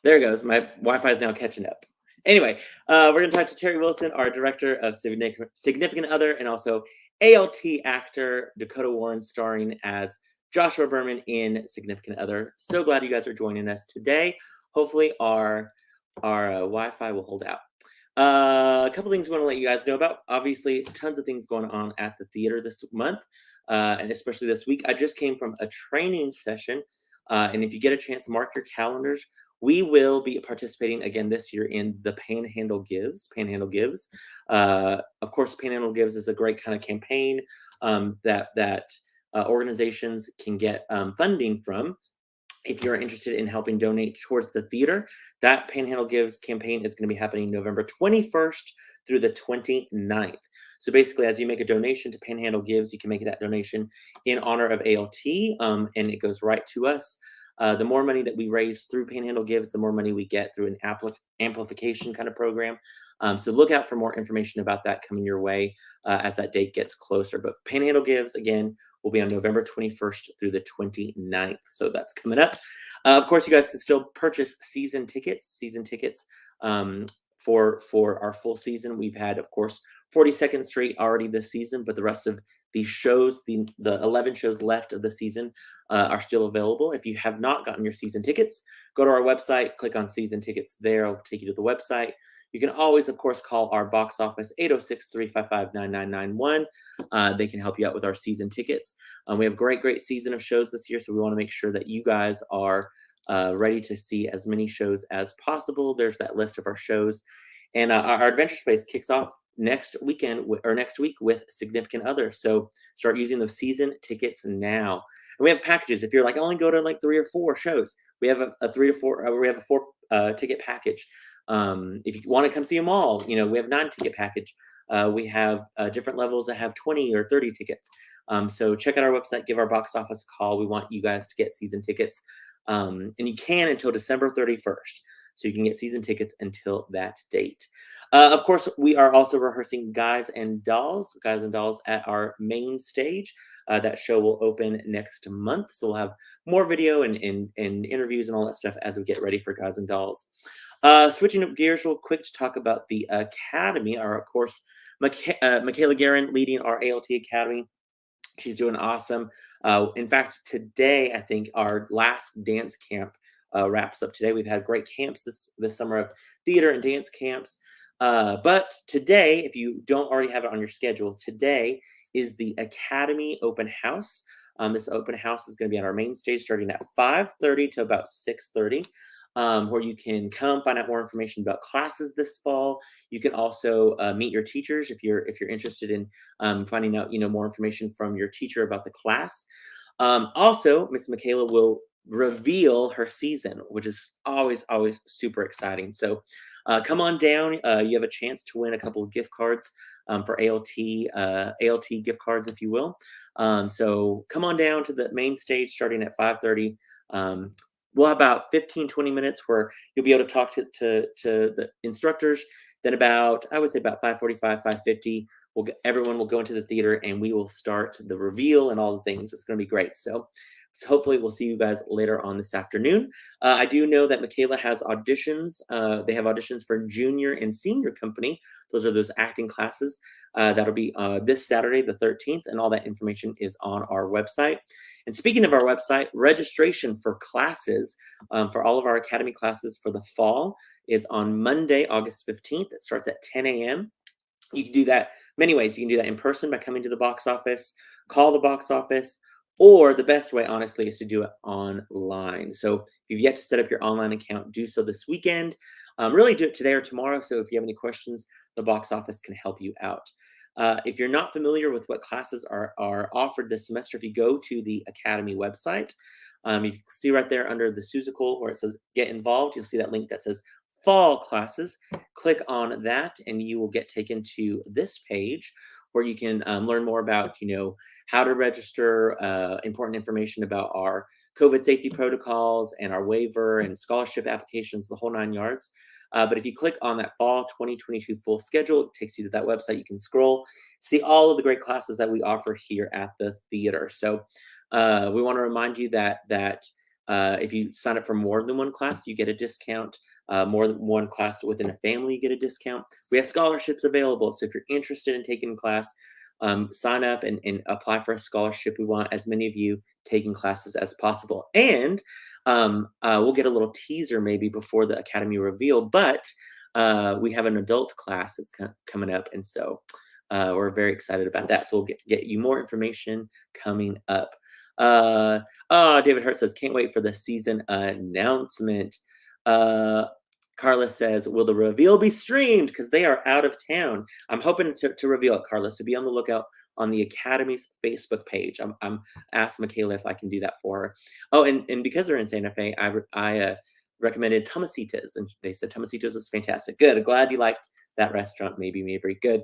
There it goes. My Wi-Fi is now catching up. Anyway, we're going to talk to Terri Wilson, our director of Significant Other, and also ALT actor Dakota Warren, starring as Joshua Berman in Significant Other. So glad you guys are joining us today. Hopefully, our Wi-Fi will hold out. A couple things we want to let you guys know about. Obviously, tons of things going on at the theater this month, and especially this week. I just came from a training session, and if you get a chance, mark your calendars. We will be participating again this year in the Panhandle Gives. Panhandle Gives, of course, Panhandle Gives is a great kind of campaign that organizations can get funding from. If you're interested in helping donate towards the theater, that Panhandle Gives campaign is going to be happening November 21st through the 29th. So basically, as you make a donation to Panhandle Gives, you can make that donation in honor of ALT, and it goes right to us. The more money that we raise through Panhandle Gives, the more money we get through an amplification kind of program. So look out for more information about that coming your way as that date gets closer. But Panhandle Gives, again, will be on November 21st through the 29th. So that's coming up. Of course, you guys can still purchase season tickets. For our full season. We've had, of course, 42nd Street already this season, but the rest of the shows, the 11 shows left of the season, are still available. If you have not gotten your season tickets, go to our website, click on season tickets there. It'll take you to the website. You can always, of course, call our box office, 806-355-9991. They can help you out with our season tickets. We have a great season of shows this year, so we want to make sure that you guys are ready to see as many shows as possible. There's that list of our shows. And our adventure space kicks off next weekend or next week with Significant Other. So start using those season tickets now. And we have packages. If you're like, I only go to like 3 or 4 shows, we have a 3 to 4, we have a 4 ticket package. If you want to come see them all, we have 9-ticket package. We have different levels that have 20 or 30 tickets. So check out our website, give our box office a call. We want you guys to get season tickets. And you can until December 31st. So you can get season tickets until that date. Of course, we are also rehearsing Guys and Dolls at our main stage. That show will open next month. So we'll have more video and interviews and all that stuff as we get ready for Guys and Dolls. Switching up gears real quick to talk about the Academy, of course, Michaela Guerin leading our ALT Academy. She's doing awesome. In fact, today, I think our last dance camp wraps up today. We've had great camps this summer of theater and dance camps. But today, if you don't already have it on your schedule, today is the Academy Open House. This open house is going to be on our main stage starting at 5:30 to about 6:30. Where you can come find out more information about classes this fall. You can also meet your teachers if you're interested in finding out more information from your teacher about the class. Also, Miss Michaela will reveal her season, which is always super exciting. So come on down. You have a chance to win a couple of gift cards for ALT gift cards, if you will. So come on down to the main stage starting at 5:30. We'll have about 15-20 minutes where you'll be able to talk to the instructors. Then I would say about 5:45, 5:50, everyone will go into the theater and we will start the reveal and all the things. It's going to be great. So hopefully we'll see you guys later on this afternoon. I do know that Michaela has auditions. They have auditions for junior and senior company. Those are those acting classes. That'll be this Saturday, the 13th, and all that information is on our website. And speaking of our website, registration for classes for all of our Academy classes for the fall is on Monday, August 15th. It starts at 10 a.m. You can do that many ways. You can do that in person by coming to the box office, call the box office, or the best way, honestly, is to do it online. So if you've yet to set up your online account, do so this weekend. Really do it today or tomorrow. So if you have any questions, the box office can help you out. If you're not familiar with what classes are offered this semester, if you go to the Academy website, you can see right there under the Seussical where it says Get Involved, you'll see that link that says Fall Classes. Click on that and you will get taken to this page where you can learn more about, how to register, important information about our COVID safety protocols and our waiver and scholarship applications, the whole 9 yards. But if you click on that fall 2022 full schedule, it takes you to that website. You can scroll, see all of the great classes that we offer here at the theater. So we want to remind you that If you sign up for more than one class, you get a discount. More than one class within a family, you get a discount. We have scholarships available. So if you're interested in taking a class, sign up and apply for a scholarship. We want as many of you taking classes as possible. And we'll get a little teaser maybe before the Academy reveal, but we have an adult class that's coming up. And so we're very excited about that. So we'll get you more information coming up. David Hurt says, can't wait for the season announcement. Carla says, will the reveal be streamed? Because they are out of town. I'm hoping to reveal it, Carla. So be on the lookout on the Academy's Facebook page. I'm asked Michaela if I can do that for her. Oh, and because they're in Santa Fe, I recommended Tomasita's, and they said Tomasita's was fantastic. Good. Glad you liked that restaurant, maybe Mabry. Good.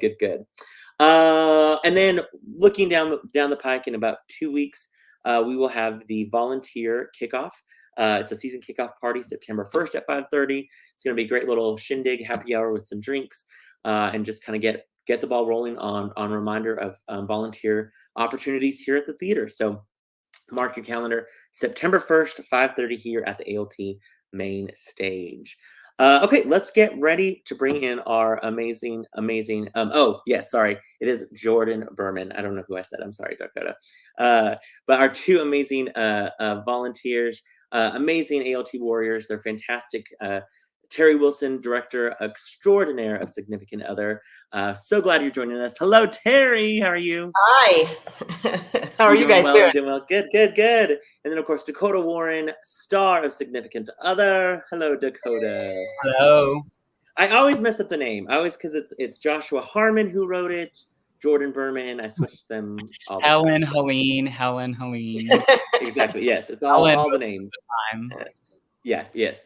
And then looking down the pike in about 2 weeks, we will have the volunteer kickoff. It's a season kickoff party, September 1st at 5:30. It's going to be a great little shindig, happy hour with some drinks, and just kind of get the ball rolling on a reminder of volunteer opportunities here at the theater. So mark your calendar, September 1st, 5:30 here at the ALT main stage. Okay, let's get ready to bring in our amazing. Oh, yes, sorry, it is Jordan Berman. I don't know who I said. I'm sorry, Dakota. But our two amazing volunteers, amazing ALT warriors. They're fantastic. Terri Wilson, director extraordinaire of Significant Other. So glad you're joining us. Hello, Terri. How are you? Hi. How are you guys doing? Doing well. Good. And then, of course, Dakota Warren, star of Significant Other. Hello, Dakota. Hello. I always mess up the name. Because it's Joshua Harmon who wrote it. Jordan Berman. I switched them all the Helen, time. Helene. Exactly. Yes, it's all the names. Yeah. Yes.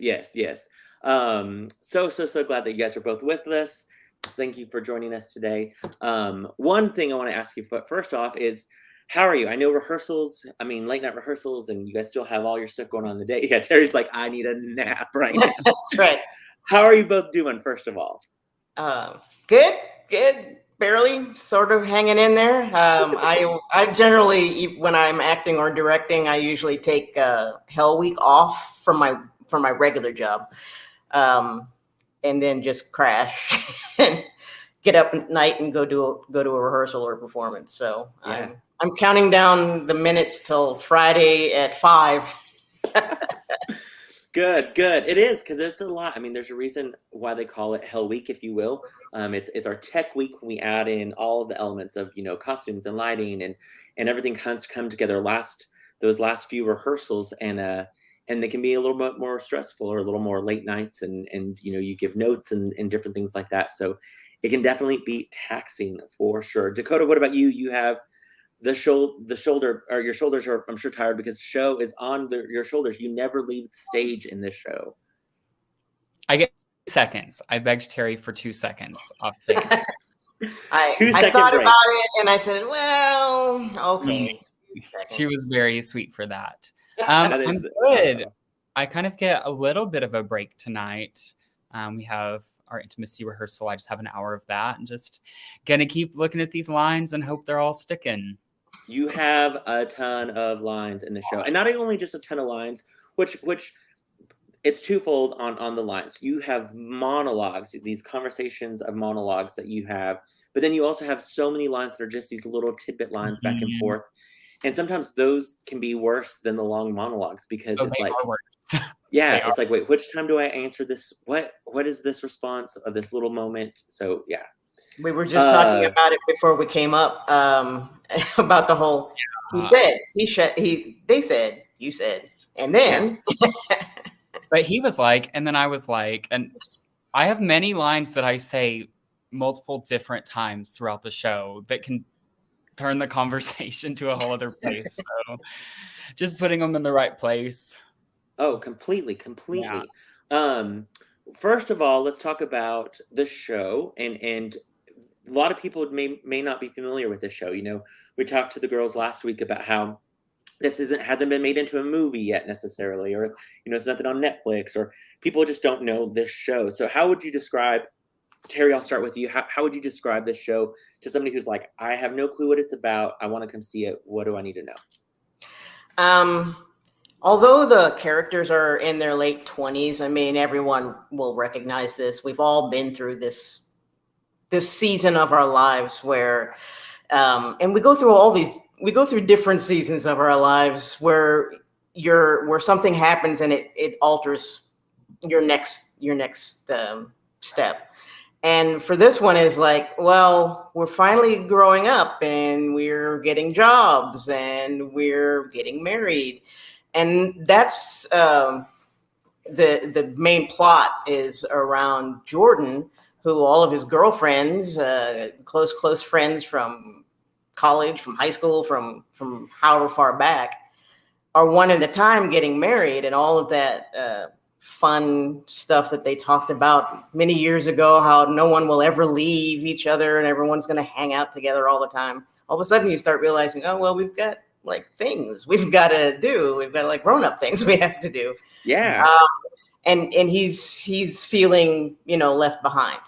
So glad that you guys are both with us. Thank you for joining us today. One thing I want to ask you first off is, how are you? I know late night rehearsals, and you guys still have all your stuff going on in the day. Yeah, Terry's like, I need a nap right now. That's right. How are you both doing, first of all? Good. Barely, sort of hanging in there. I generally, when I'm acting or directing, I usually take Hell Week off from my regular job. And then just crash and get up at night and go to a rehearsal or a performance. So yeah. I'm counting down the minutes till Friday at 5. Good. It is, because it's a lot. I mean, there's a reason why they call it Hell Week, if you will. It's our tech week when we add in all of the elements of costumes and lighting and everything come together. Those last few rehearsals, and they can be a little bit more stressful or a little more late nights, and you give notes and different things like that. So it can definitely be taxing for sure. Dakota, what about you? You have the shoulder, or your shoulders are, I'm sure, tired because the show is on your shoulders. You never leave the stage in this show. I get 2 seconds. I begged Terri for 2 seconds off stage. I thought break about it, and I said, well, okay. She was very sweet for that. I'm good. I kind of get a little bit of a break tonight. We have our intimacy rehearsal. I just have an hour of that, and just gonna keep looking at these lines and hope they're all sticking. You have a ton of lines in the show, and not only just a ton of lines, which it's twofold on the lines. You have monologues, these conversations of monologues that you have, but then you also have so many lines that are just these little tidbit lines back and forth. And sometimes those can be worse than the long monologues, because it's like, it's like, wait, which time do I answer this? What is this response of this little moment? So yeah. We were just talking about it before we came up, about the whole, he said, they said, you said, and then. But he was like, and then I was like, and I have many lines that I say multiple different times throughout the show that can turn the conversation to a whole other place. So just putting them in the right place. Oh, completely. Yeah. First of all, let's talk about the show, and a lot of people may not be familiar with the show. We talked to the girls last week about how this hasn't been made into a movie yet necessarily, or it's nothing on Netflix, or people just don't know this show. So how would you describe, Terri, I'll start with you. How would you describe this show to somebody who's like, I have no clue what it's about, I want to come see it, what do I need to know? Although the characters are in their late 20s, I mean, everyone will recognize this. We've all been through this season of our lives where, and we go through different seasons of our lives where where something happens and it alters your next step. And for this one is like, well, we're finally growing up and we're getting jobs and we're getting married. And that's the main plot is around Jordan, who all of his girlfriends, close friends from college, from high school, from however far back, are one at a time getting married, and all of that fun stuff that they talked about many years ago, how no one will ever leave each other and everyone's going to hang out together all the time. All of a sudden you start realizing, oh, well, we've got like things we've got to do. We've got like grown-up things we have to do. Yeah. And he's feeling, left behind.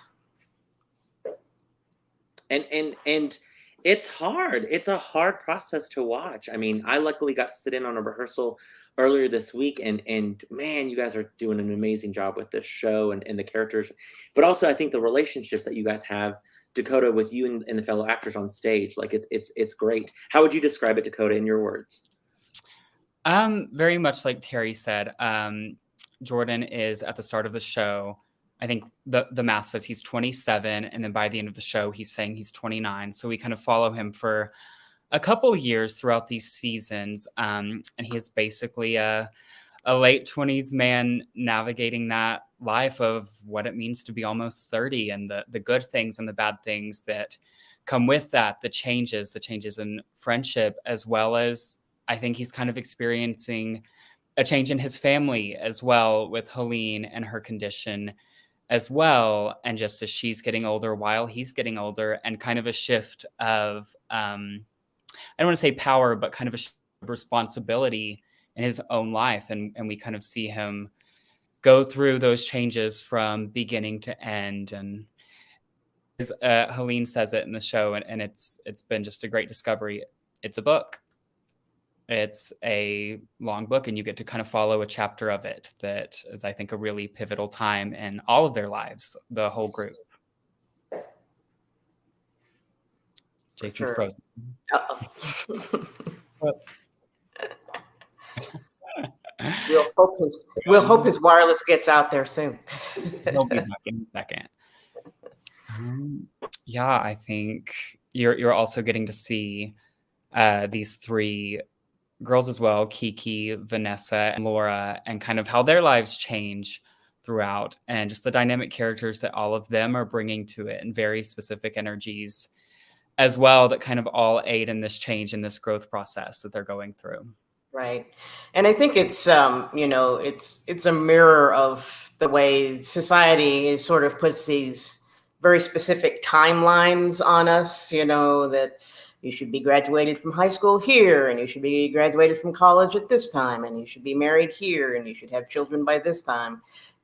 And it's hard. It's a hard process to watch. I mean, I luckily got to sit in on a rehearsal earlier this week, and man, you guys are doing an amazing job with this show and the characters, but also I think the relationships that you guys have, Dakota, with you and the fellow actors on stage, like it's great. How would you describe it, Dakota, in your words? Very much like Terri said, Jordan is at the start of the show. I think the math says he's 27, and then by the end of the show, he's saying he's 29. So we kind of follow him for a couple years throughout these seasons, and he is basically a late 20s man navigating that life of what it means to be almost 30, and the good things and the bad things that come with that, the changes in friendship, as well as I think he's kind of experiencing a change in his family as well, with Helene and her condition as well, and just as she's getting older while he's getting older, and kind of a shift of I don't want to say power, but kind of a shift of responsibility in his own life, and we kind of see him go through those changes from beginning to end. And as Helene says it in the show, and it's been just a great discovery. It's a book. It's a long book, and you get to kind of follow a chapter of it that is, I think, a really pivotal time in all of their lives, the whole group. Jason's frozen. We'll hope his wireless gets out there soon. He'll be back in a second. Yeah, I think you're also getting to see these three girls as well, Kiki, Vanessa, and Laura, and kind of how their lives change throughout, and just the dynamic characters that all of them are bringing to it, and very specific energies as well that kind of all aid in this change, in this growth process that they're going through. Right. And I think it's, it's a mirror of the way society sort of puts these very specific timelines on us, that you should be graduated from high school here, and you should be graduated from college at this time, and you should be married here, and you should have children by this time.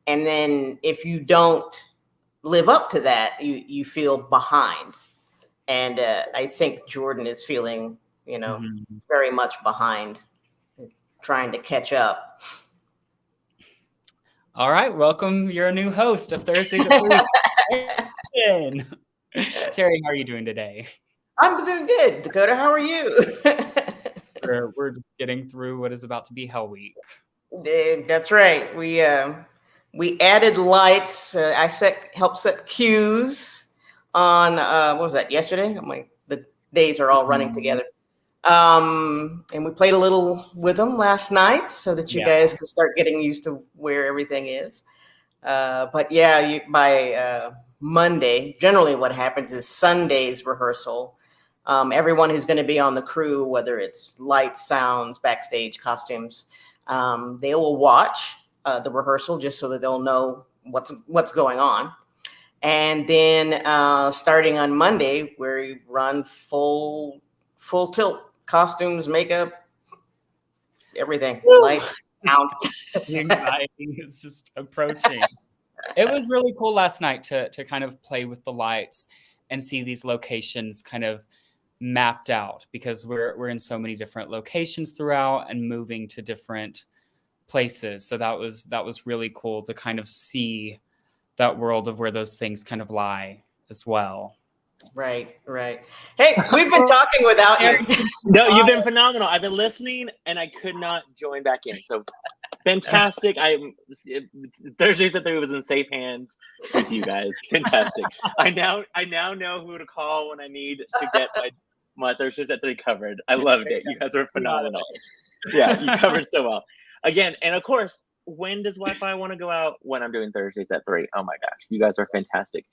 And then if you don't live up to that, you feel behind. And I think Jordan is feeling, very much behind, trying to catch up. All right, welcome. You're a new host of Thursdays at 3. Terri, how are you doing today? I'm doing good. Dakota, how are you? We're just getting through what is about to be Hell Week. That's right. We added lights. I helped set cues on what was that, yesterday? I'm like, the days are all running together. And we played a little with them last night so that you guys can start getting used to where everything is. But yeah, by Monday, generally what happens is Sunday's rehearsal. Everyone who's going to be on the crew, whether it's lights, sounds, backstage, costumes, they will watch the rehearsal just so that they'll know what's going on. And then starting on Monday, we run full tilt, costumes, makeup, everything, lights, sound. The anxiety is just approaching. It was really cool last night to kind of play with the lights and see these locations kind of mapped out, because we're in so many different locations throughout and moving to different places. So that was really cool to kind of see that world of where those things kind of lie as well. Right. Hey, we've been talking without you. No, you've been phenomenal. I've been listening and I could not join back in. So fantastic. Thursdays at 3 was in safe hands with you guys. Fantastic. I now know who to call when I need to get my Thursdays at 3 covered. I loved it. You guys were phenomenal. Yeah, you covered so well. Again, and of course, when does Wi-Fi want to go out? When I'm doing Thursdays at 3. Oh my gosh, you guys are fantastic.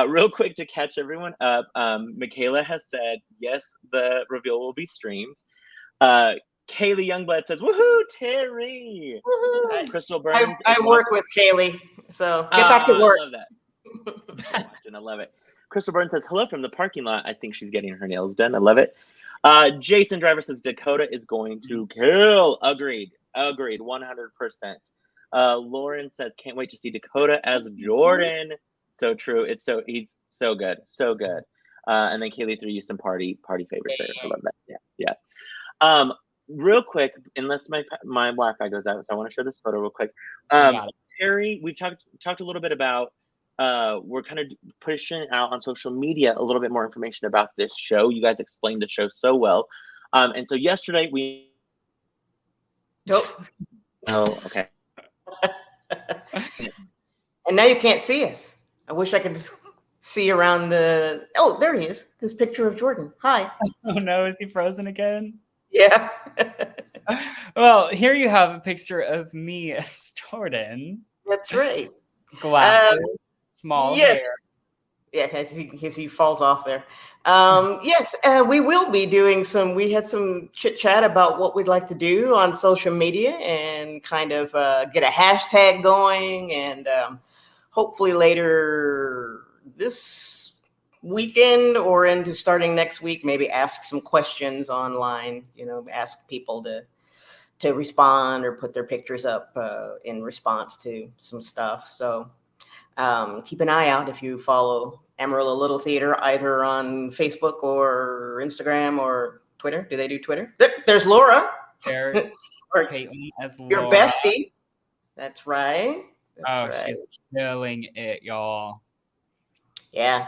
Real quick to catch everyone up, Michaela has said, yes, the reveal will be streamed. Kaylee Youngblood says, woohoo, Terry! Woohoo. Crystal Burns. I work with Kaylee, so get back to work. I love that. I love it. Crystal Burns says, hello from the parking lot. I think she's getting her nails done. I love it. Jason Driver says, Dakota is going to kill. Agreed, 100%. Lauren says, can't wait to see Dakota as Jordan. So true. He's so good. And then Kaylee threw you some party favorites there. I love that. Yeah. Real quick, unless my Wi-Fi goes out, so I want to show this photo real quick. Terry, we talked a little bit about we're kind of pushing out on social media a little bit more information about this show. You guys explained the show so well. And so yesterday we Nope. Oh, okay. And now you can't see us. I wish I could just see around the. Oh, there he is. This picture of Jordan. Hi. Oh no, is he frozen again? Yeah. Well, here you have a picture of me as Jordan. That's right. Glasses, small hair. Yeah, as he falls off there. Yes, we will be doing we had some chit chat about what we'd like to do on social media and kind of get a hashtag going, and hopefully later this weekend or into starting next week, maybe ask some questions online, ask people to respond or put their pictures up in response to some stuff. So keep an eye out if you follow Amarillo Little Theater either on Facebook or Instagram or Twitter. Do they do Twitter? There's Laura. There's or Caitlin as Laura. Your bestie. That's right. She's killing it, y'all. Yeah,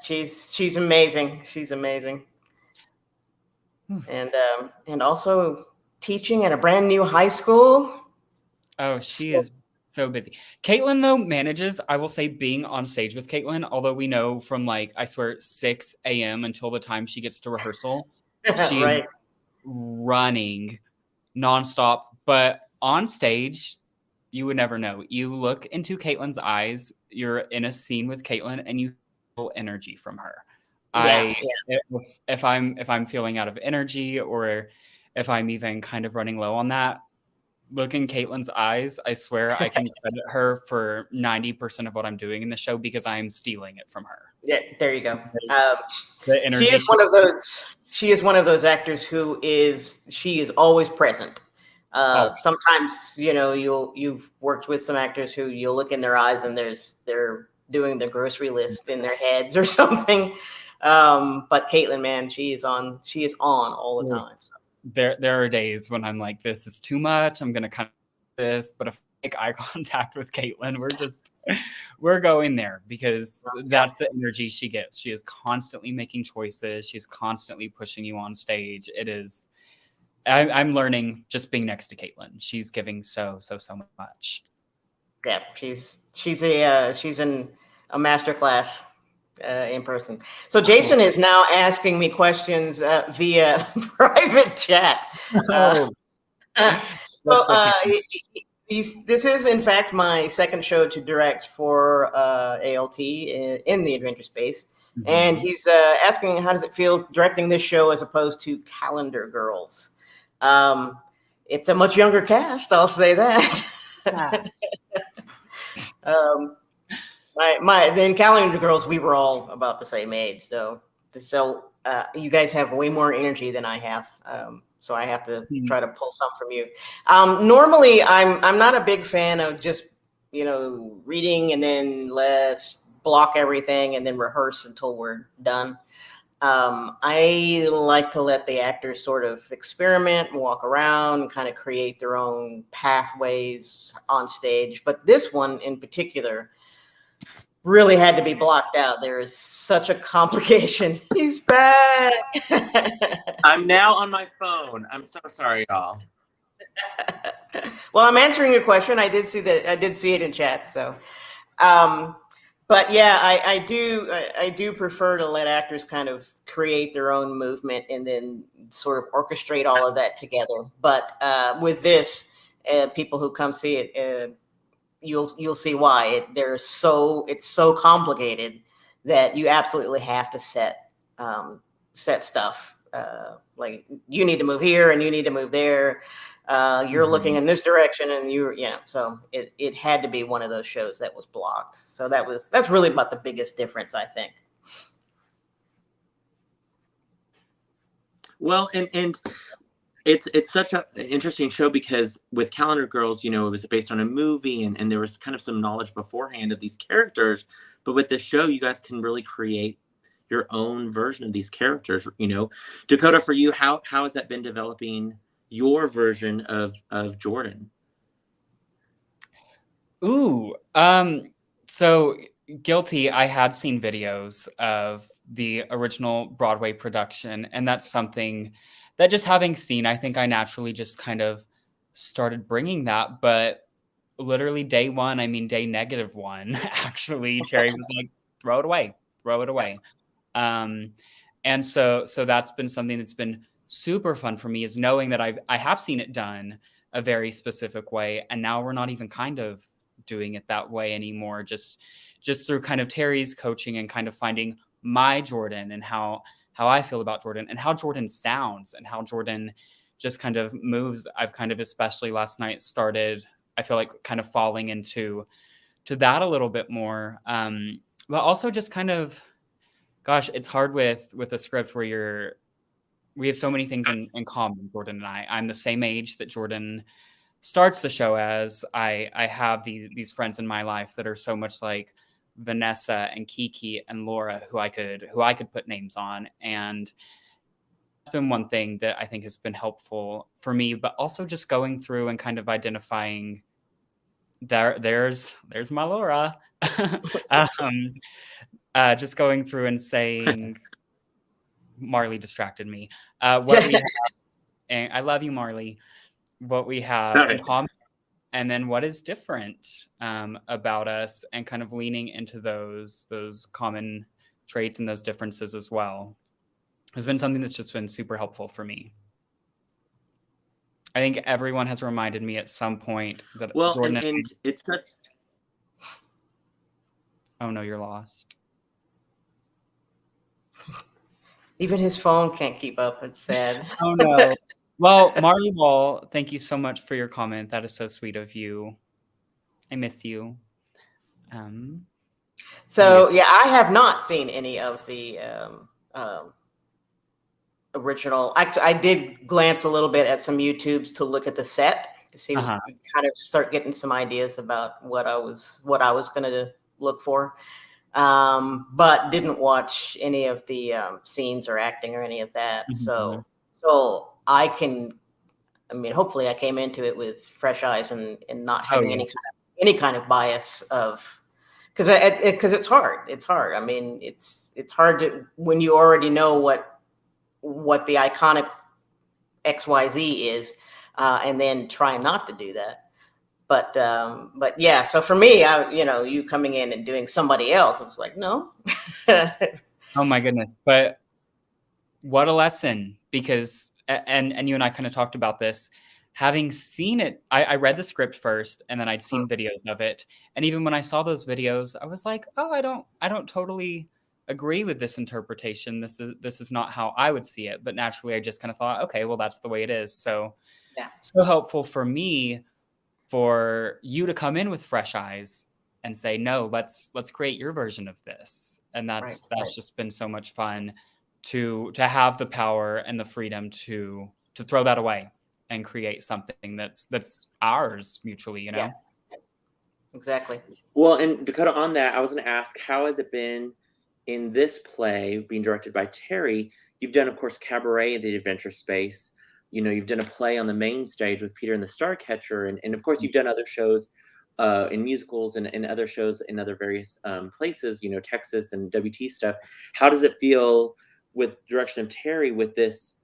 she's amazing. She's amazing. And also teaching at a brand new high school. Oh, she is so busy. Caitlin, though, manages, I will say, being on stage with Caitlin, although we know from, I swear, 6 a.m. until the time she gets to rehearsal, she is running nonstop. But on stage, you would never know. You look into Caitlin's eyes, you're in a scene with Caitlin, and you feel energy from her. If I'm feeling out of energy, or if I'm even kind of running low on that, look in Caitlin's eyes. I swear I can credit her for 90% of what I'm doing in the show because I'm stealing it from her. Yeah, there you go. The energy. She is one of those actors who she is always present. Sometimes, you've worked with some actors who you'll look in their eyes and they're doing the grocery list in their heads or something. But Caitlin, man, she is on all the time. So. There are days when I'm like, this is too much. I'm going to cut this. But if I make eye contact with Caitlin, we're going there because that's the energy she gets. She is constantly making choices. She's constantly pushing you on stage. It is, I'm learning just being next to Caitlin. She's giving so much. Yeah, she's in a masterclass in person. So Jason is now asking me questions via private chat. This is in fact my second show to direct for ALT in the adventure space. Mm-hmm. And he's asking, how does it feel directing this show as opposed to Calendar Girls? It's a much younger cast, I'll say that. In Calendar Girls, we were all about the same age, so you guys have way more energy than I have. So I have to try to pull some from you. Normally, I'm not a big fan of just reading and then let's block everything and then rehearse until we're done. I like to let the actors sort of experiment, walk around, kind of create their own pathways on stage. But this one in particular really had to be blocked out. There is such a complication. He's back. I'm now on my phone. I'm so sorry, y'all. Well, I'm answering your question. I did see that. I did see it in chat. So, but yeah, I do prefer to let actors kind of create their own movement and then sort of orchestrate all of that together. But with this, people who come see it, you'll see why. It's so complicated that you absolutely have to set stuff. Like you need to move here and you need to move there. You're looking in this direction and so it had to be one of those shows that was blocked. So that's really about the biggest difference, I think. Well, and it's such an interesting show because with Calendar Girls, it was based on a movie and there was kind of some knowledge beforehand of these characters. But with this show, you guys can really create your own version of these characters. Dakota, for you, how has that been developing your version of Jordan? Ooh, so guilty. I had seen videos of the original Broadway production, and that's something that just having seen, I think I naturally just kind of started bringing that. But literally day one, I mean day -1, actually, Terri was like, throw it away. And so that's been something that's been super fun for me, is knowing that I have seen it done a very specific way, and now we're not even kind of doing it that way anymore, just through kind of Terri's coaching and kind of finding my Jordan and how I feel about Jordan and how Jordan sounds and how Jordan just kind of moves. I've kind of, especially last night, started, I feel like, kind of falling into that a little bit more. But also just kind of, gosh, it's hard with a script where we have so many things in common, Jordan and I. I'm the same age that Jordan starts the show as. I have these friends in my life that are so much like Vanessa and Kiki and Laura, who I could put names on. And that's been one thing that I think has been helpful for me, but also just going through and kind of identifying there's my Laura. Just going through and saying, Marley distracted me. What we have, and I love you, Marley. What we have in common, and then what is different about us, and kind of leaning into those common traits and those differences as well, has been something that's just been super helpful for me. I think everyone has reminded me at some point that Jordan and it's such. Oh no, you're lost. Even his phone can't keep up. It's sad. Oh no. Well, Marley Wall, thank you so much for your comment. That is so sweet of you. I miss you. So yeah, I have not seen any of the original. Actually, I did glance a little bit at some YouTubes to look at the set to see, kind of start getting some ideas about what I was going to look for. But didn't watch any of the scenes or acting or any of that. So hopefully I came into it with fresh eyes and not having any kind of bias of, because it's hard. It's hard. I mean, it's hard to, when you already know what the iconic XYZ is, and then try not to do that. But yeah, so for me, you coming in and doing somebody else, I was like, no. Oh my goodness. But what a lesson, because, and you and I kind of talked about this, having seen it, I read the script first and then I'd seen videos of it. And even when I saw those videos, I was like, oh, I don't totally agree with this interpretation. This is not how I would see it. But naturally I just kind of thought, okay, well, that's the way it is. So, so helpful for me, for you to come in with fresh eyes and say, no, let's create your version of this. And that's just been so much fun to have the power and the freedom to throw that away and create something that's ours mutually, Yeah. Exactly. Well, and Dakota, on that, I was going to ask, how has it been in this play being directed by Terri, you've done, of course, Cabaret, the adventure space. You've done a play on the main stage with Peter and the Starcatcher, and of course, you've done other shows in musicals and other shows in other various places, Texas and WT stuff. How does it feel with direction of Terri with this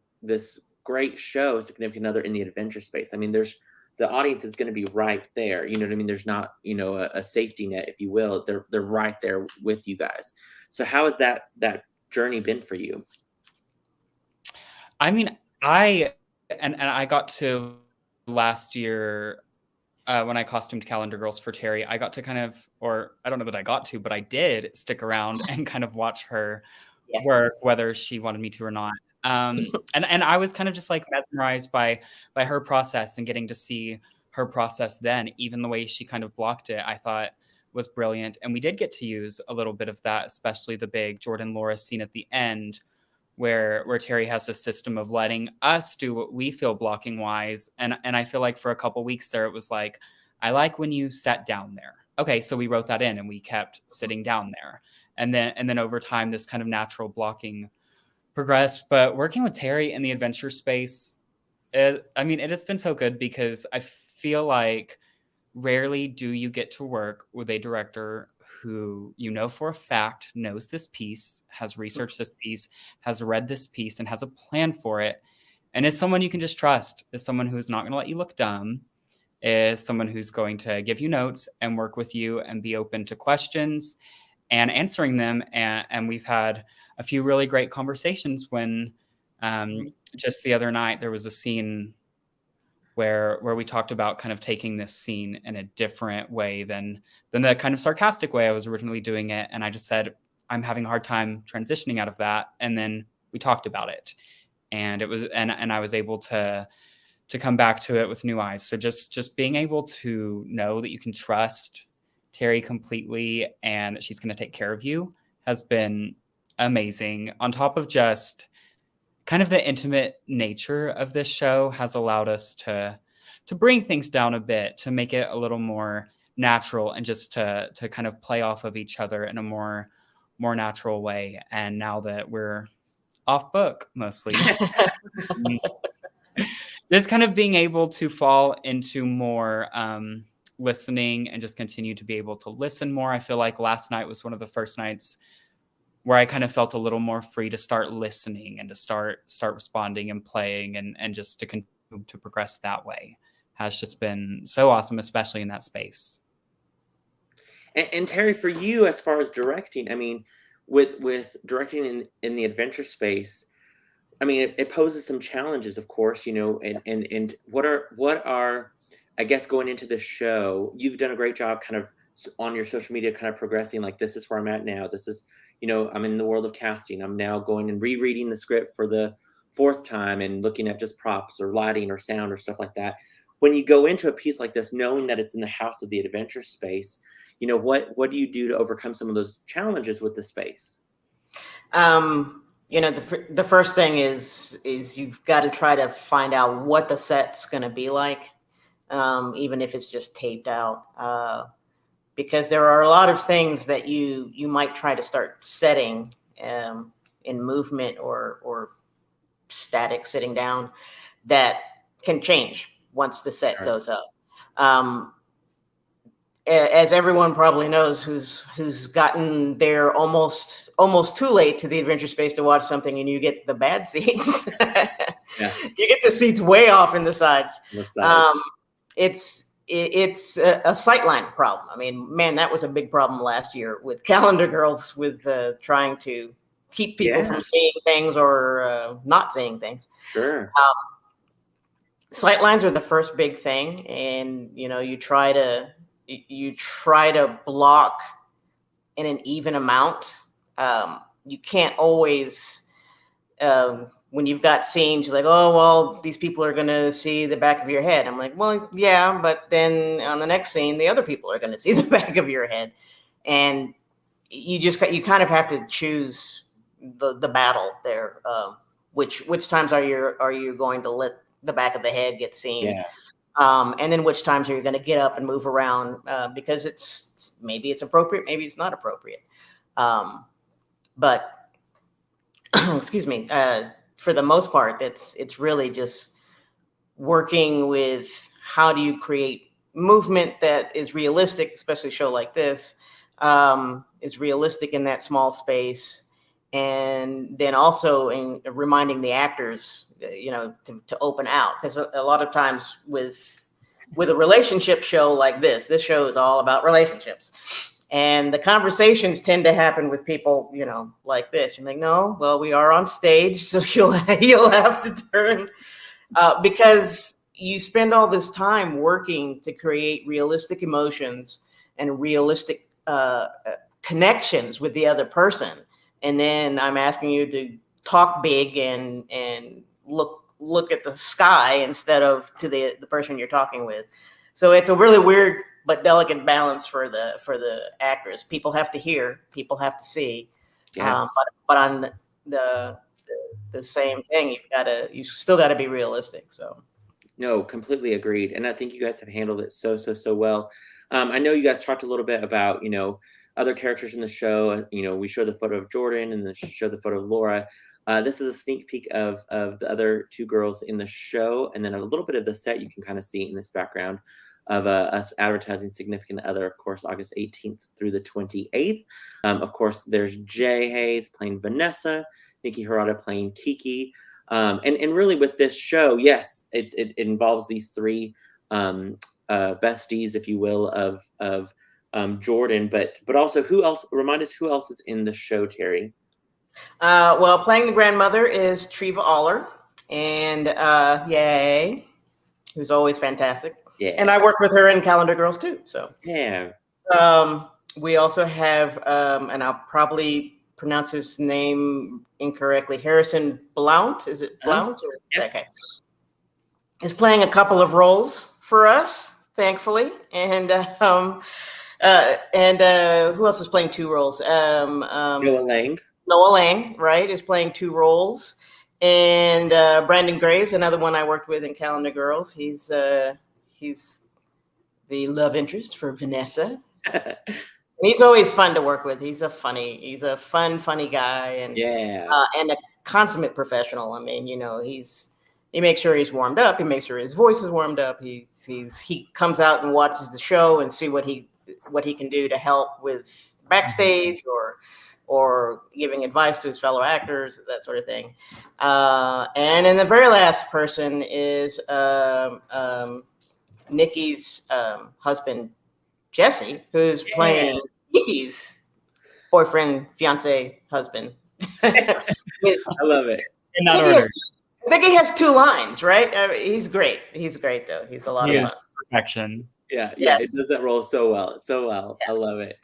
great show, Significant Other in the adventure space? I mean, the audience is going to be right there. You know what I mean? There's not, a safety net, if you will. They're right there with you guys. So how has that journey been for you? I mean, I got to last year when I costumed Calendar Girls for Terri, I got to kind of, or I don't know that I got to, but I did stick around and kind of watch her work, whether she wanted me to or not. And I was kind of just like mesmerized by her process and getting to see her process then, even the way she kind of blocked it, I thought was brilliant. And we did get to use a little bit of that, especially the big Jordan Laura scene at the end, where Terri has a system of letting us do what we feel blocking wise. And I feel like for a couple weeks there, it was like, I like when you sat down there. Okay, so we wrote that in and we kept sitting down there. And then over time, this kind of natural blocking progressed. But working with Terri in the adventure space, it has been so good because I feel like rarely do you get to work with a director who for a fact knows this piece, has researched this piece, has read this piece, and has a plan for it, and is someone you can just trust, is someone who is not going to let you look dumb, is someone who's going to give you notes and work with you and be open to questions and answering them. And we've had a few really great conversations when just the other night there was a scene where we talked about kind of taking this scene in a different way than the kind of sarcastic way I was originally doing it. And I just said, I'm having a hard time transitioning out of that. And then we talked about it, and it was, and I was able to come back to it with new eyes. So just being able to know that you can trust Terri completely and that she's going to take care of you has been amazing. On top of just kind of the intimate nature of this show has allowed us to bring things down a bit, to make it a little more natural and just to kind of play off of each other in a more natural way. And now that we're off book mostly, just kind of being able to fall into more listening and just continue to be able to listen more. I feel like last night was one of the first nights where I kind of felt a little more free to start listening and to start responding and playing and just to continue to progress that way has just been so awesome, especially in that space. And Terri, for you, as far as directing, I mean, with directing in the adventure space, I mean, it poses some challenges, of course, and what are, I guess, going into the show, you've done a great job kind of on your social media, kind of progressing, like, this is where I'm at now. This is, I'm in the world of casting. I'm now going and rereading the script for the 4th time and looking at just props or lighting or sound or stuff like that. When you go into a piece like this, knowing that it's in the house of the adventure space, what do you do to overcome some of those challenges with the space? The first thing is you've got to try to find out what the set's going to be like, even if it's just taped out. Because there are a lot of things that you might try to start setting in movement or static sitting down that can change once the set goes up. As everyone probably knows who's gotten there almost too late to the adventure space to watch something, and you get the bad seats. You get the seats way off in the sides. It's a sightline problem. I mean, man, that was a big problem last year with Calendar Girls, with trying to keep people from seeing things or not seeing things. Sure. Sightlines are the first big thing, and you try to block in an even amount. You can't always. When you've got scenes, you're like, oh, well, these people are going to see the back of your head. I'm like, well, yeah, but then on the next scene, the other people are going to see the back of your head. And you kind of have to choose the battle there. Which times are you going to let the back of the head get seen? Yeah. And then which times are you going to get up and move around because maybe it's appropriate, maybe it's not appropriate. But excuse me, for the most part, it's really just working with how do you create movement that is realistic, especially a show like this, is realistic in that small space. And then also in reminding the actors, to open out. Because a lot of times with a relationship show like this show is all about relationships. And the conversations tend to happen with people, like this. You're like, no, well, we are on stage, so you'll have to turn, because you spend all this time working to create realistic emotions and realistic connections with the other person. And then I'm asking you to talk big and look at the sky instead of to the person you're talking with. So it's a really weird but delicate balance for the actors. People have to hear, people have to see. Yeah. But on the same thing, you still gotta be realistic. So. No, completely agreed. And I think you guys have handled it so well. I know you guys talked a little bit about, other characters in the show. We show the photo of Jordan and then show the photo of Laura. This is a sneak peek of the other two girls in the show, and then a little bit of the set you can kind of see in this background of us advertising Significant Other, of course, August 18th through the 28th. Of course, there's Jay Hayes playing Vanessa, Nikki Harada playing Kiki. And really with this show, yes, it involves these three besties, if you will, of Jordan, but also who else? Remind us who else is in the show, Terri. Well, playing the grandmother is Treva Aller, and yay, who's always fantastic. Yeah. And I worked with her in Calendar Girls too. So yeah. We also have, and I'll probably pronounce his name incorrectly, Harrison Blount. Is it Blount? Yep. Okay. Is playing a couple of roles for us, thankfully, and who else is playing two roles? Noah Lang. Noah Lang, right, is playing two roles, and Brandon Graves, another one I worked with in Calendar Girls. He's the love interest for Vanessa. He's always fun to work with. He's a funny guy, and and a consummate professional. I mean, he makes sure he's warmed up. He makes sure his voice is warmed up. He comes out and watches the show and see what he can do to help with backstage or giving advice to his fellow actors, that sort of thing. And then the very last person is Nikki's husband, Jesse, who's playing Nikki's boyfriend, fiance, husband. I love it. In that order. I think he has two lines, right? I mean, he's great. He's great, though. He's a lot of fun. Perfection. Yeah, Yes. It does that role so well. Yeah. I love it.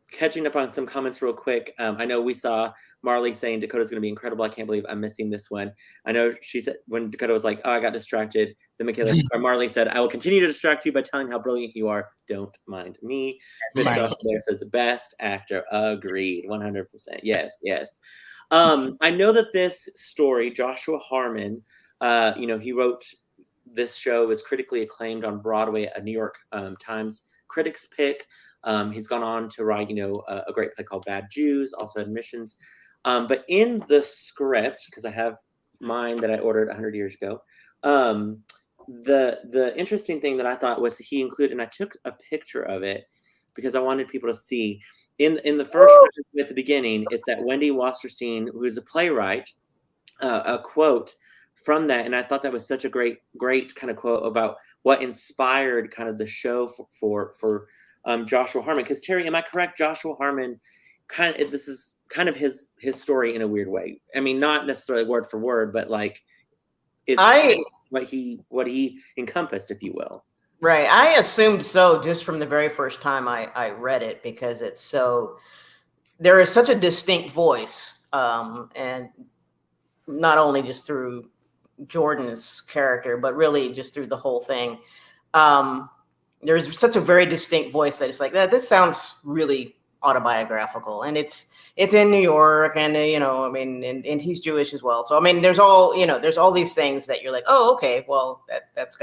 Catching up on some comments real quick. I know we saw Marley saying Dakota's going to be incredible. I can't believe I'm missing this one. I know she said when Dakota was like, "Oh, I got distracted." Then Marley said, "I will continue to distract you by telling how brilliant you are. Don't mind me." Mitch there says, "Best actor." Agreed, 100%. Yes. I know that this story, Joshua Harmon, he wrote this show, is critically acclaimed on Broadway, a New York Times Critics Pick. He's gone on to write, a great play called Bad Jews, also Admissions. But in the script, because I have mine that I ordered 100 years ago, the interesting thing that I thought was he included, and I took a picture of it because I wanted people to see. In the first at the beginning, it's that Wendy Wasserstein, who's a playwright, a quote from that, and I thought that was such a great kind of quote about what inspired kind of the show for Joshua Harmon. Because Terri, am I correct? Joshua Harmon, this is kind of his story in a weird way. I mean, not necessarily word for word, but like what he encompassed, if you will. Right. I assumed so just from the very first time I read it, because there is such a distinct voice, and not only just through Jordan's character, but really just through the whole thing. There's such a very distinct voice that it's like, this sounds really autobiographical, and it's in New York, and and he's Jewish as well. So I mean, there's all these things that you're like, oh, okay, well this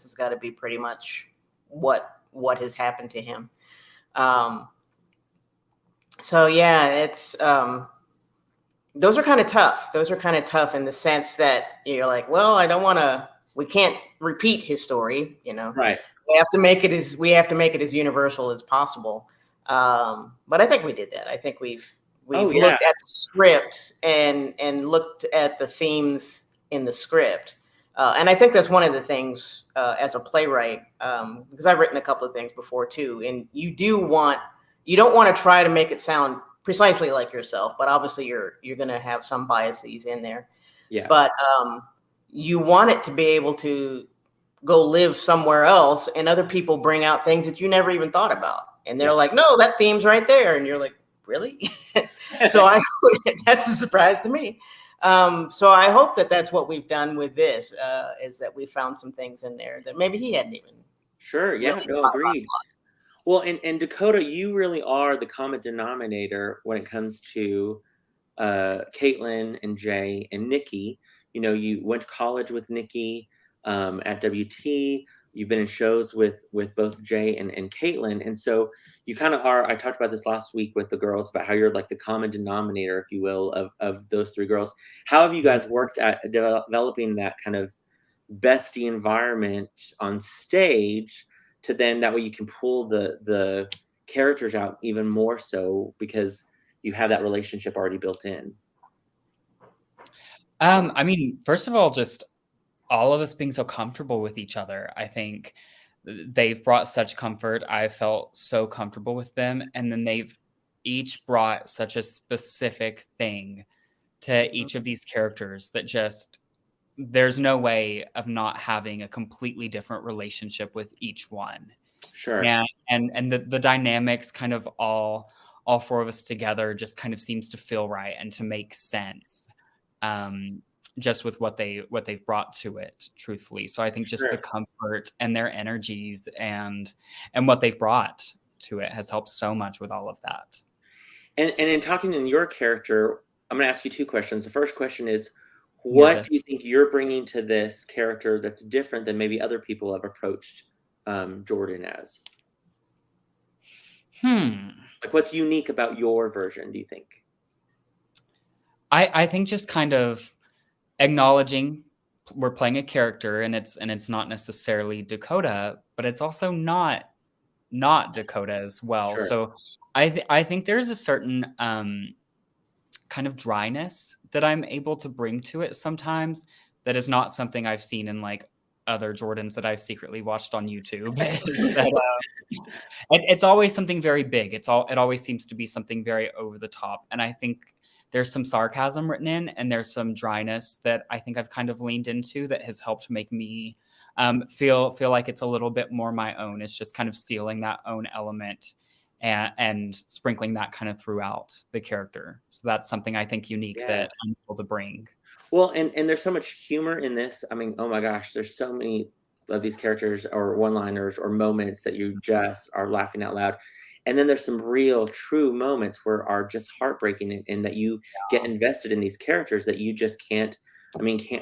has got to be pretty much what has happened to him. So yeah, it's those are kind of tough. Those are kind of tough in the sense that you're like, well, we can't repeat his story, Right. We have to make it as universal as possible. But I think we did that. I think we've Oh, yeah. looked at the script and looked at the themes in the script. And I think that's one of the things as a playwright, because I've written a couple of things before too. And you don't want to try to make it sound precisely like yourself, but obviously you're going to have some biases in there. Yeah. But you want it to be able to go live somewhere else, and other people bring out things that you never even thought about, and they're like, "No, that theme's right there," and you're like, "Really?" So that's a surprise to me. So I hope that that's what we've done with this, is that we found some things in there that maybe he hadn't even. Sure. Yeah. Really No, agreed. Well, and Dakota, you really are the common denominator when it comes to Caitlin and Jay and Nikki. You went to college with Nikki at WT. You've been in shows with both Jay and Caitlin. And so you kind of are, I talked about this last week with the girls about how you're like the common denominator, if you will, of those three girls. How have you guys worked at developing that kind of bestie environment on stage to then that way you can pull the characters out even more so because you have that relationship already built in? I mean, first of all, just all of us being so comfortable with each other. I think they've brought such comfort. I felt so comfortable with them. And then they've each brought such a specific thing to each of these characters that just, there's no way of not having a completely different relationship with each one. Sure. And the dynamics kind of all four of us together just kind of seems to feel right and to make sense. Just with what they've brought to it, truthfully. So I think just the comfort and their energies and what they've brought to it has helped so much with all of that. And in talking in your character, I'm going to ask you two questions. The first question is, what do you think you're bringing to this character that's different than maybe other people have approached Jordan as? Like, what's unique about your version, do you think? I think just kind of acknowledging we're playing a character and it's not necessarily Dakota, but it's also not Dakota as well. Sure. So I think there's a certain kind of dryness that I'm able to bring to it sometimes that is not something I've seen in like other Jordans that I've secretly watched on YouTube. It's always something very big. It always seems to be something very over the top. And I think there's some sarcasm written in, and there's some dryness that I think I've kind of leaned into that has helped make me feel like it's a little bit more my own. It's just kind of stealing that own element and sprinkling that kind of throughout the character. So that's something I think unique that I'm able to bring. Well, and there's so much humor in this. I mean, oh my gosh, there's so many of these characters or one-liners or moments that you just are laughing out loud. And then there's some real true moments where are just heartbreaking and that you get invested in these characters that you just can't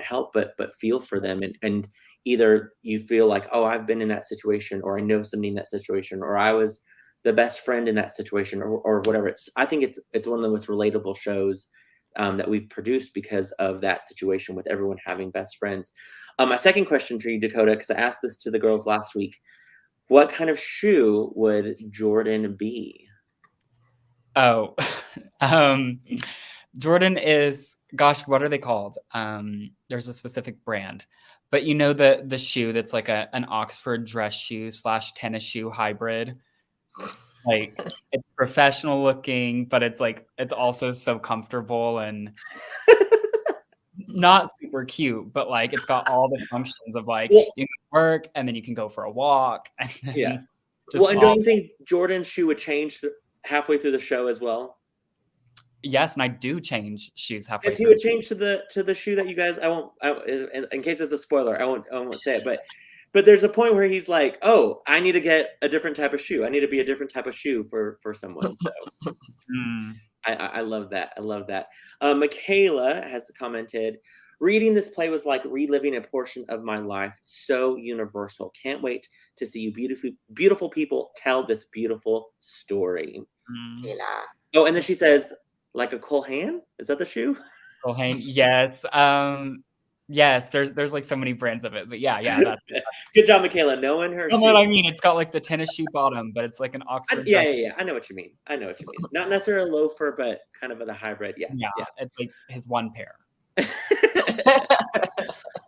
help but feel for them. And either you feel like, oh, I've been in that situation, or I know somebody in that situation, or I was the best friend in that situation, or whatever. I think it's one of the most relatable shows that we've produced because of that situation with everyone having best friends. My second question for you, Dakota, because I asked this to the girls last week. What kind of shoe would Jordan be? Oh, Jordan is, gosh, what are they called? There's a specific brand, but you know the shoe that's like an Oxford dress shoe / tennis shoe hybrid. Like, it's professional looking, but it's also so comfortable and not super cute, but like it's got all the functions of like you can work and then you can go for a walk. And then well, and don't you think Jordan's shoe would change halfway through the show as well? Yes, and I do change shoes halfway. Yes, he would change to the shoe that you guys. In case it's a spoiler, I won't say it, but there's a point where he's like, "Oh, I need to get a different type of shoe. I need to be a different type of shoe for someone." So. I love that. I love that. Michaela has commented, reading this play was like reliving a portion of my life. So universal. Can't wait to see you beautiful people tell this beautiful story. Oh, and then she says, like a Colhan? Is that the shoe? Colhane, yes. Yes, there's like so many brands of it, but yeah, that's Good job, Michaela, knowing her you know shoe. what I mean. It's got like the tennis shoe bottom, but it's like an Oxford. Yeah. I know what you mean. Not necessarily a loafer, but kind of a hybrid. Yeah. It's like his one pair.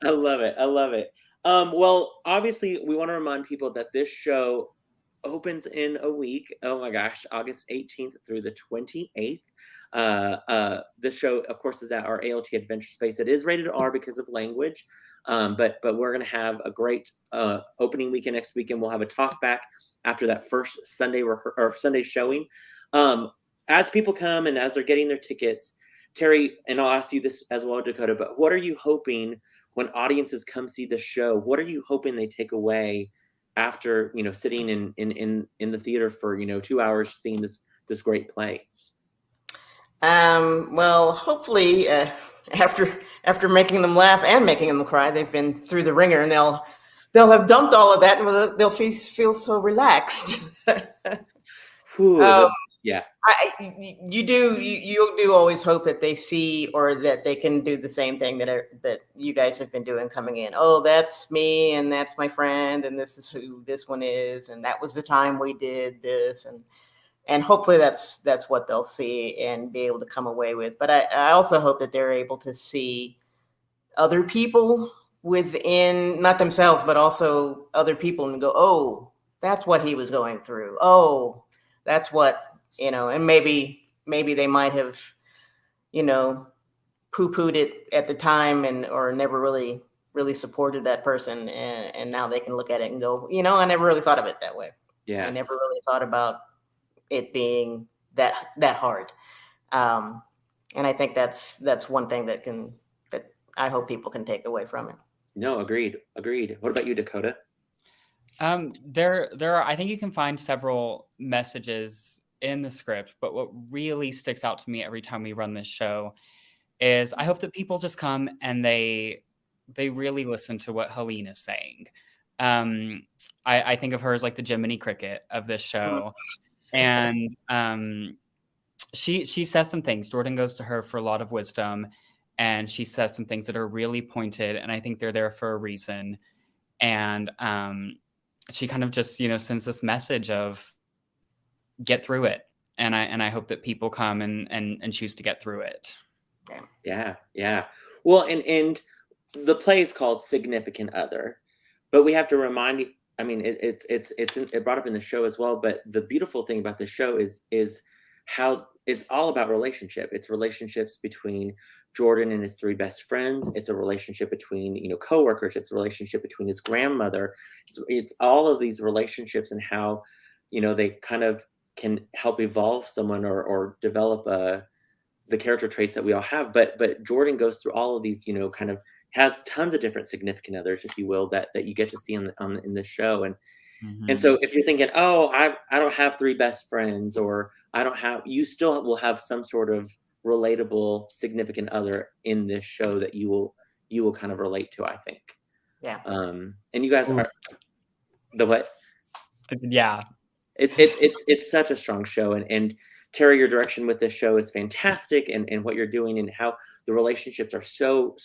I love it. Well, obviously, we want to remind people that this show opens in a week. Oh my gosh, August 18th through the 28th. This show, of course, is at our ALT Adventure Space. It is rated R because of language, but we're going to have a great opening weekend next weekend. We'll have a talk back after that first Sunday or Sunday showing. As people come and as they're getting their tickets, Terri, and I'll ask you this as well, Dakota, but what are you hoping when audiences come see the show? What are you hoping they take away after, sitting in the theater for, 2 hours seeing this great play? Well, hopefully, after making them laugh and making them cry, they've been through the ringer, and they'll have dumped all of that, and they'll feel so relaxed. Yeah. You do always hope that they see or that they can do the same thing that you guys have been doing coming in. Oh, that's me, and that's my friend, and this is who this one is, and that was the time we did this, and hopefully that's what they'll see and be able to come away with. But I also hope that they're able to see other people within, not themselves, but also other people, and go, oh, that's what he was going through. Oh, that's what, and maybe they might have, poo-pooed it at the time or never really supported that person. And now they can look at it and go, I never really thought of it that way. Yeah. I never really thought about it being that hard. And I think that's one thing that I hope people can take away from it. No, agreed. What about you, Dakota? There are, I think you can find several messages in the script, but what really sticks out to me every time we run this show is I hope that people just come and they really listen to what Helene is saying. I think of her as like the Jiminy Cricket of this show. And she says some things. Jordan goes to her for a lot of wisdom, and she says some things that are really pointed, and I think they're there for a reason. And she kind of just, sends this message of get through it. And I hope that people come and choose to get through it. Yeah. Well, and the play is called Significant Other, but we have to remind you, I mean, it brought up in the show as well, but the beautiful thing about the show is how it's all about relationship. It's relationships between Jordan and his three best friends. It's a relationship between, coworkers. It's a relationship between his grandmother. It's all of these relationships and how, they kind of can help evolve someone or develop the character traits that we all have. But Jordan goes through all of these, kind of has tons of different significant others, if you will, that you get to see in this show. And so if you're thinking, oh, I don't have three best friends, or you still will have some sort of relatable significant other in this show that you will kind of relate to, I think. Yeah. And you guys are the what? Yeah. It's such a strong show, and Terri, your direction with this show is fantastic, and what you're doing and how the relationships are so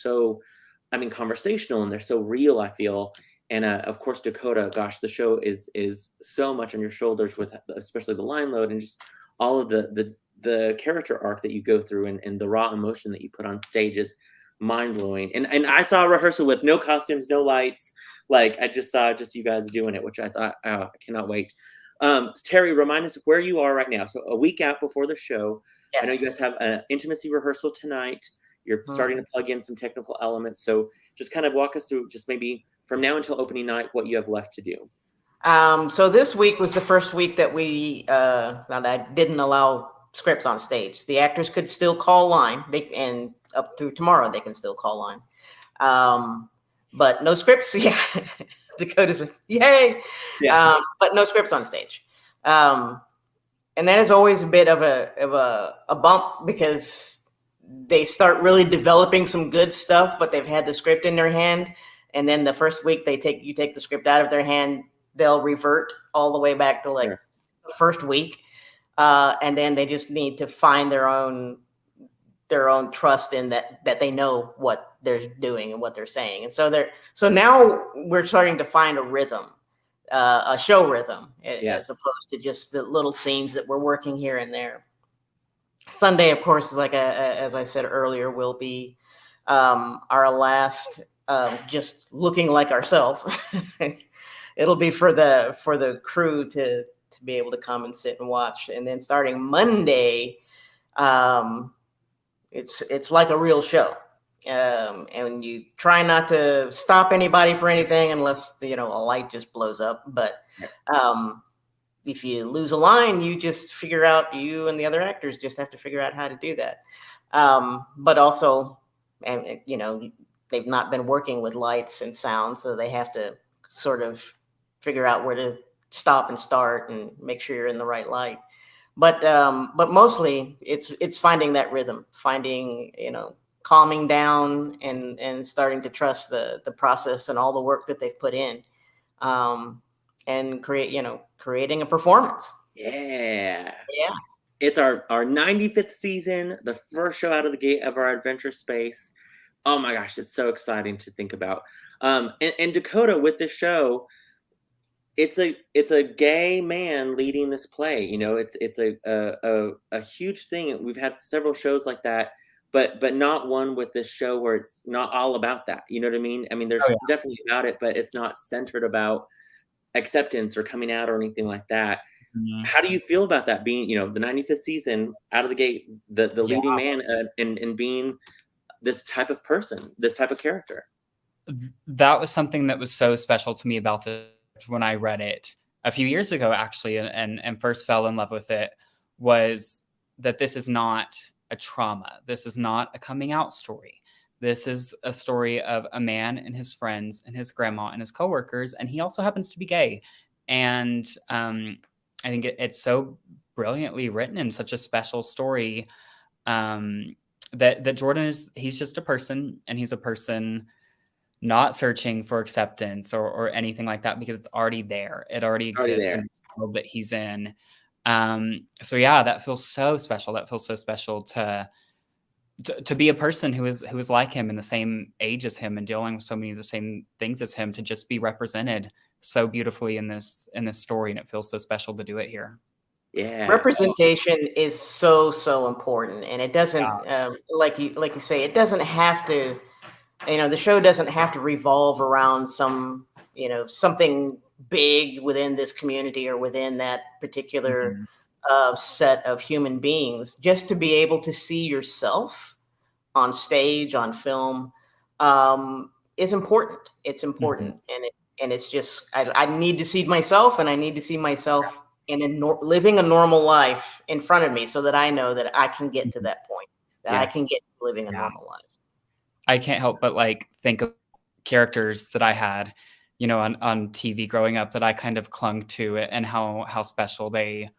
conversational, and they're so real, I feel. And of course, Dakota, gosh, the show is so much on your shoulders, with especially the line load and just all of the character arc that you go through, and the raw emotion that you put on stage is mind blowing. And I saw a rehearsal with no costumes, no lights. Like, I just saw you guys doing it, which I thought, I cannot wait. Terri, remind us where you are right now. So a week out before the show. Yes. I know you guys have an intimacy rehearsal tonight. You're starting to plug in some technical elements. So just kind of walk us through, just maybe from now until opening night, what you have left to do. So this week was the first week that that I didn't allow scripts on stage. The actors could still call line. And up through tomorrow, they can still call line. But no scripts. Yeah. Dakota's like, yay. Yeah. But no scripts on stage. And that is always a bit of a bump, because they start really developing some good stuff, but they've had the script in their hand. And then the first week you take the script out of their hand, they'll revert all the way back to the first week. and then they just need to find their own trust in that they know what they're doing and what they're saying. And so now we're starting to find a rhythm, a show rhythm, as opposed to just the little scenes that we're working here and there. Sunday, of course, is like as I said earlier, will be our last just looking like ourselves. It'll be for the crew to be able to come and sit and watch. And then starting Monday, it's like a real show. And you try not to stop anybody for anything unless, a light just blows up. But if you lose a line, you just figure out, you and the other actors just have to figure out how to do that. But also, they've not been working with lights and sound, so they have to sort of figure out where to stop and start and make sure you're in the right light. But mostly it's finding that rhythm, finding, calming down and starting to trust the process and all the work that they've put in, and creating a performance. Yeah. Yeah. It's our 95th season, the first show out of the gate of our adventure space. Oh my gosh, it's so exciting to think about. And Dakota, with this show, it's a gay man leading this play. It's a huge thing. We've had several shows like that, but not one with this show where it's not all about that. You know what I mean? I mean, there's definitely about it, but it's not centered about acceptance or coming out or anything like that. Mm-hmm. How do you feel about that being, the 95th season out of the gate, the leading man and being this type of person, this type of character? That was something that was so special to me about this when I read it a few years ago, actually, and first fell in love with it, was that this is not a trauma. This is not a coming out story. This is a story of a man and his friends and his grandma and his coworkers, and he also happens to be gay. And I think it's so brilliantly written and such a special story, that Jordan he's just a person, and he's a person not searching for acceptance or anything like that, because it's already there. It already exists in the world that he's in. So yeah, that feels so special. That feels so special to be a person who is like him, in the same age as him, and dealing with so many of the same things as him, to just be represented so beautifully in this story. And it feels so special to do it here. Yeah, representation is so important, and it doesn't like you say, it doesn't have to. The show doesn't have to revolve around some, something big within this community or within that particular set of human beings. Just to be able to see yourself on stage, on film, is important. It's important, and it's just I need to see myself, and I need to see myself living a normal life in front of me, so that I know that I can get to that point, that I can get to living a normal life. I can't help but think of characters that I had, on TV growing up, that I kind of clung to, and how special they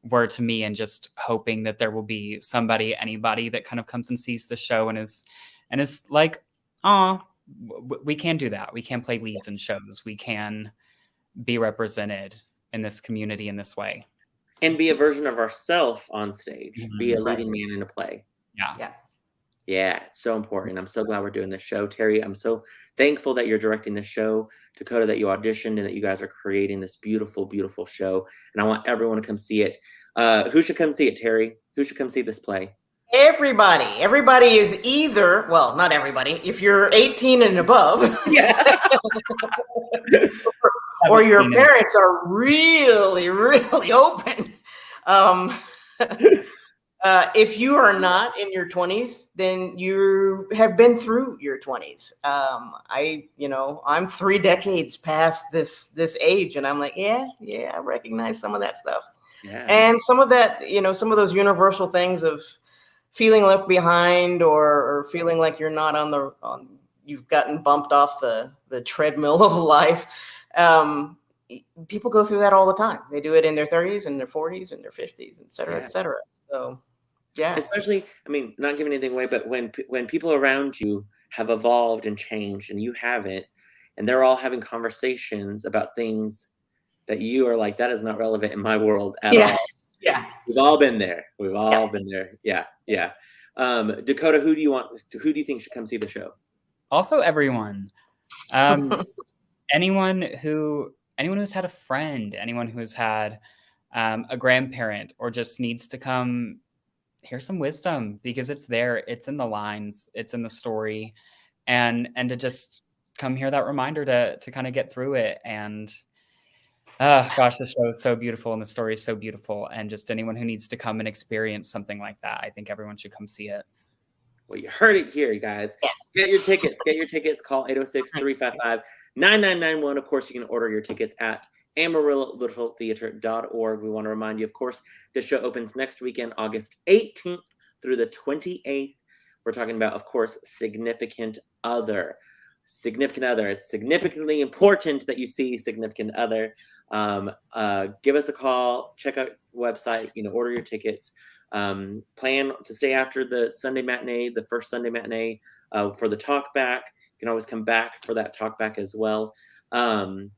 were to me, and just hoping that there will be anybody that kind of comes and sees the show and is like, oh, we can do that. We can play leads in shows. We can be represented in this community in this way. And be a version of ourselves on stage, be a leading man in a play. Yeah, so important. I'm so glad we're doing this show. Terri, I'm so thankful that you're directing this show. Dakota, that you auditioned and that you guys are creating this beautiful, beautiful show. And I want everyone to come see it. Who should come see it, Terri? Who should come see this play? Everybody. Everybody is either, well, not everybody. If you're 18 and above, or your parents are really, really open. If you are not in your 20s, then you have been through your 20s. I'm 3 decades past this age, and I'm like, yeah, I recognize some of that stuff. Yeah. And some of that, some of those universal things of feeling left behind, or feeling like you're not you've gotten bumped off the treadmill of life. People go through that all the time. They do it in their 30s and their 40s and their 50s, et cetera, et cetera. So, yeah. Especially, not giving anything away, but when people around you have evolved and changed and you haven't, and they're all having conversations about things that you are like, that is not relevant in my world at all. Yeah. We've all been there. We've all been there. Yeah. Dakota, who do you think should come see the show? Also, everyone. Anyone who's had a friend, anyone who's had a grandparent, or just needs to come hear some wisdom, because it's there, it's in the lines, it's in the story, and to just come hear that reminder to kind of get through it. And gosh, the show is so beautiful and the story is so beautiful, and just anyone who needs to come and experience something like that, I think everyone should come see it. Well, you heard it here, guys. Get your tickets. Call 806-355-9991. Of course, you can order your tickets at AmarilloLittleTheater.org. We want to remind you, of course, this show opens next weekend, August 18th through the 28th. We're talking about, of course, Significant Other. It's significantly important that you see Significant Other. Give us a call. Check out the website. Order your tickets. Plan to stay after the Sunday matinee, the first Sunday matinee, for the talk back. You can always come back for that talk back as well. We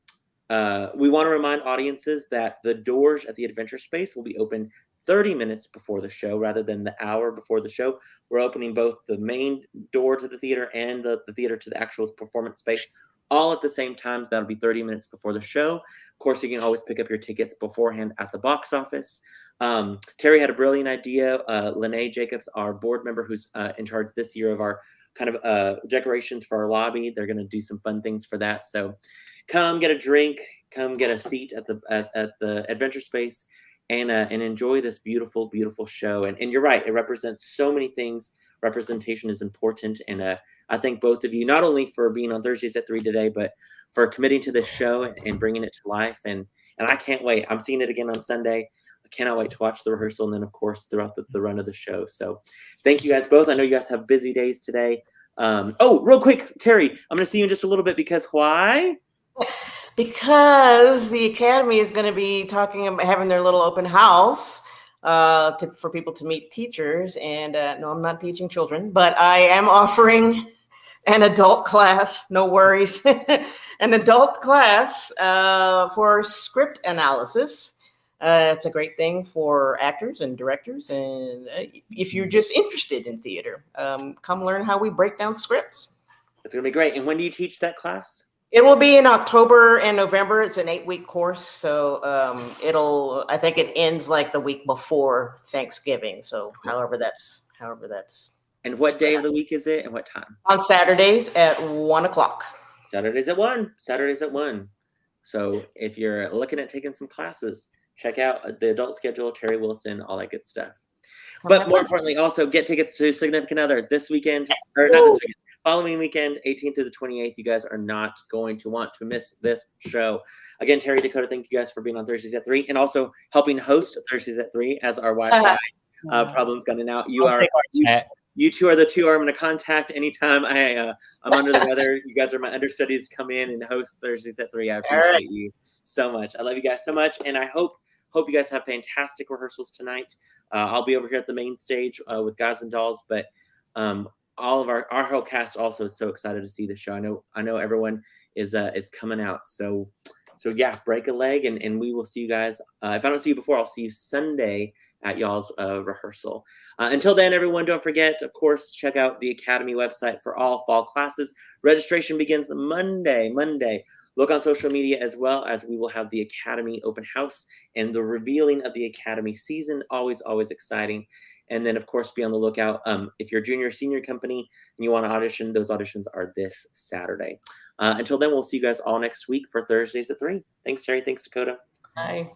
want to remind audiences that the doors at the Adventure Space will be open 30 minutes before the show rather than the hour before the show. We're opening both the main door to the theater and the theater to the actual performance space all at the same time. That'll be 30 minutes before the show. Of course, you can always pick up your tickets beforehand at the box office. Terry had a brilliant idea. Lene Jacobs, our board member who's in charge this year of our kind of decorations for our lobby. They're going to do some fun things for that. So come get a drink, come get a seat at the Adventure Space, and enjoy this beautiful, beautiful show. And you're right, it represents so many things. Representation is important. And I thank both of you, not only for being on Thursdays at 3 today, but for committing to this show and bringing it to life. And I can't wait. I'm seeing it again on Sunday. I cannot wait to watch the rehearsal, and then, of course, throughout the run of the show. So thank you guys both. I know you guys have busy days today. Real quick, Terry, I'm going to see you in just a little bit, because why? Because the Academy is going to be talking about having their little open house for people to meet teachers. And no, I'm not teaching children, but I am offering an adult class. No worries. An adult class for script analysis. It's a great thing for actors and directors. And if you're just interested in theater, come learn how we break down scripts. It's going to be great. And when do you teach that class? It will be in October and November. It's an 8-week course. So I think it ends like the week before Thanksgiving. So however that's. And what day of the week is it and what time? On Saturdays at 1:00. Saturdays at 1. So if you're looking at taking some classes, check out the adult schedule, Terri Wilson, all that good stuff. But more importantly, also get tickets to Significant Other this weekend, or not this weekend, following weekend, 18th through the 28th. You guys are not going to want to miss this show. Again, Terry, Dakota, thank you guys for being on Thursdays at 3 and also helping host Thursdays at 3 as our Wi-Fi problems gone out. You two are the two I'm going to contact anytime I'm under the weather. You guys are my understudies to come in and host Thursdays at 3. I appreciate you so much. I love you guys so much, and I hope you guys have fantastic rehearsals tonight. I'll be over here at the main stage with Guys and Dolls, but all of our whole cast also is so excited to see the show. I know everyone is coming out. So yeah, break a leg, and we will see you guys. If I don't see you before, I'll see you Sunday at y'all's rehearsal. Until then, everyone, don't forget, of course, check out the Academy website for all fall classes. Registration begins Monday. Look on social media, as well as we will have the Academy open house and the revealing of the Academy season. Always exciting. And then, of course, be on the lookout. If you're a junior or senior company and you want to audition, those auditions are this Saturday. Until then, we'll see you guys all next week for Thursdays at 3. Thanks, Terry. Thanks, Dakota. Bye.